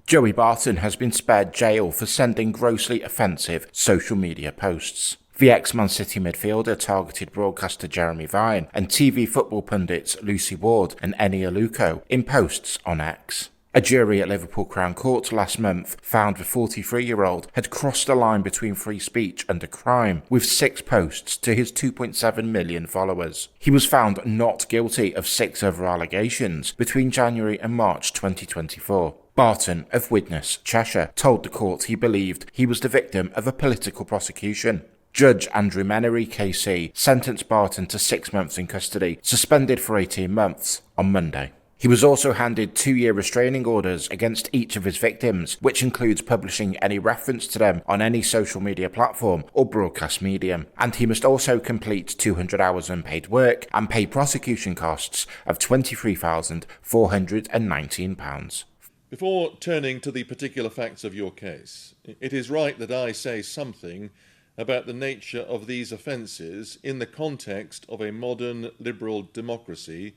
Joey Barton has been spared jail for sending grossly offensive social media posts. The ex-Man City midfielder targeted broadcaster Jeremy Vine and TV football pundits Lucy Ward and Eni Aluko in posts on X. A jury at Liverpool Crown Court last month found the 43-year-old had crossed the line between free speech and a crime with 6 posts to his 2.7 million followers. He was found not guilty of 6 other allegations between January and March 2024. Barton of Widnes, Cheshire, told the court he believed he was the victim of a political prosecution. Judge Andrew Menary KC sentenced Barton to 6 months in custody, suspended for 18 months, on Monday. He was also handed 2-year restraining orders against each of his victims, which includes publishing any reference to them on any social media platform or broadcast medium, and he must also complete 200 hours unpaid work and pay prosecution costs of £23,419. Before turning to the particular facts of your case, it is right that I say something about the nature of these offences in the context of a modern liberal democracy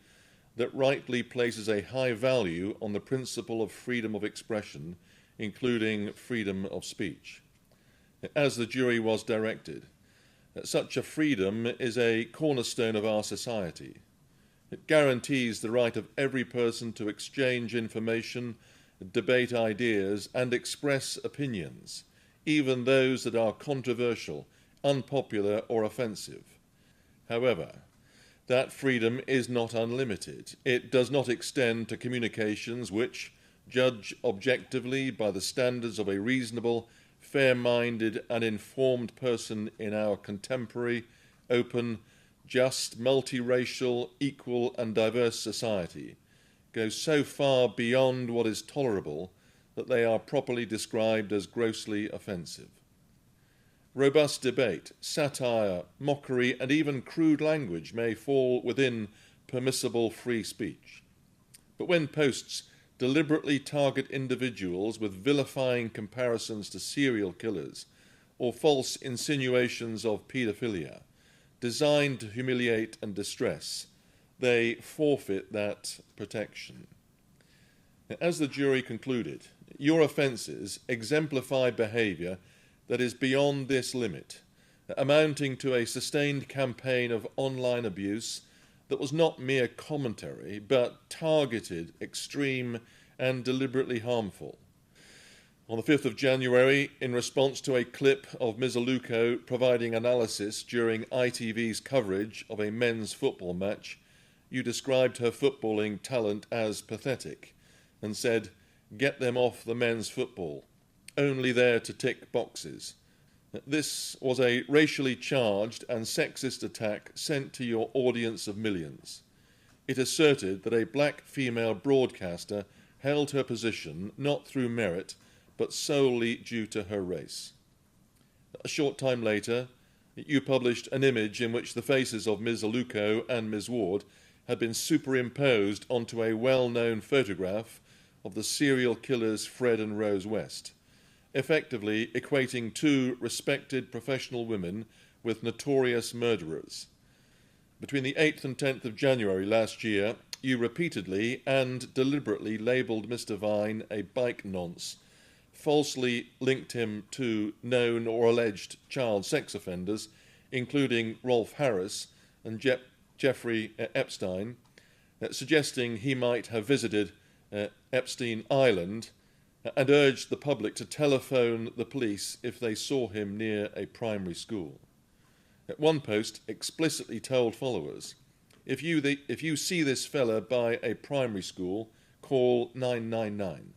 that rightly places a high value on the principle of freedom of expression, including freedom of speech. As the jury was directed, such a freedom is a cornerstone of our society. It guarantees the right of every person to exchange information, debate ideas, and express opinions, even those that are controversial, unpopular, or offensive. However, that freedom is not unlimited. It does not extend to communications which, judged objectively by the standards of a reasonable, fair-minded, and informed person in our contemporary, open, just, multiracial, equal, and diverse society, go so far beyond what is tolerable that they are properly described as grossly offensive. Robust debate, satire, mockery, and even crude language may fall within permissible free speech. But when posts deliberately target individuals with vilifying comparisons to serial killers or false insinuations of paedophilia, designed to humiliate and distress, they forfeit that protection. As the jury concluded, your offences exemplify behaviour that is beyond this limit, amounting to a sustained campaign of online abuse that was not mere commentary, but targeted, extreme, and deliberately harmful. On the 5th of January, in response to a clip of Ms. Aluko providing analysis during ITV's coverage of a men's football match, you described her footballing talent as pathetic and said, "Get them off the men's football, only there to tick boxes." This was a racially charged and sexist attack sent to your audience of millions. It asserted that a black female broadcaster held her position not through merit, but solely due to her race. A short time later, you published an image in which the faces of Ms. Aluko and Ms. Ward had been superimposed onto a well-known photograph of the serial killers Fred and Rose West, effectively equating 2 respected professional women with notorious murderers. Between the 8th and 10th of January last year, you repeatedly and deliberately labelled Mr. Vine a bike nonce, falsely linked him to known or alleged child sex offenders, including Rolf Harris and Jeffrey Epstein, suggesting he might have visited Epstein Island, and urged the public to telephone the police if they saw him near a primary school. One post explicitly told followers, if you see this fella by a primary school, call 999.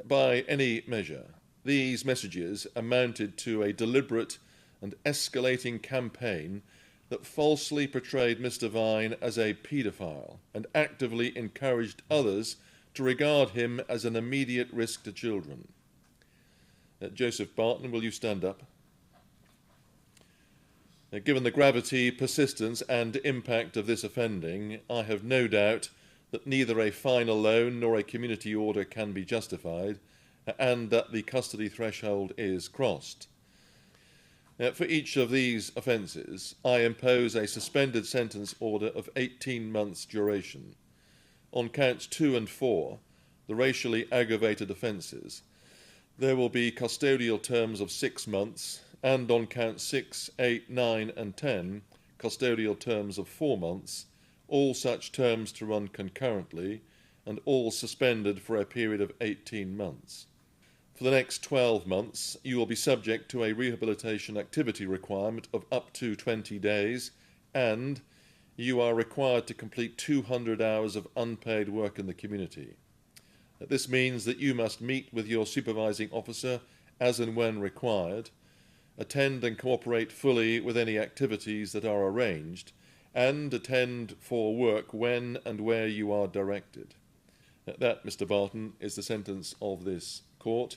By any measure, these messages amounted to a deliberate and escalating campaign that falsely portrayed Mr. Vine as a paedophile and actively encouraged others to regard him as an immediate risk to children. Joseph Barton, will you stand up? Given the gravity, persistence and impact of this offending, I have no doubt that neither a fine alone nor a community order can be justified, and that the custody threshold is crossed. For each of these offences, I impose a suspended sentence order of 18 months duration. On counts 2 and 4, the racially aggravated offences, there will be custodial terms of 6 months, and on count 6, 8, 9 and 10, custodial terms of 4 months, all such terms to run concurrently, and all suspended for a period of 18 months. For the next 12 months, you will be subject to a rehabilitation activity requirement of up to 20 days, and you are required to complete 200 hours of unpaid work in the community. This means that you must meet with your supervising officer as and when required, attend and cooperate fully with any activities that are arranged, and attend for work when and where you are directed. That, Mr. Barton, is the sentence of this court.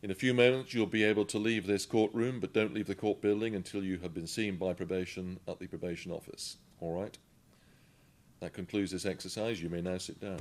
In a few moments you'll be able to leave this courtroom, but don't leave the court building until you have been seen by probation at the probation office. All right? That concludes this exercise. You may now sit down.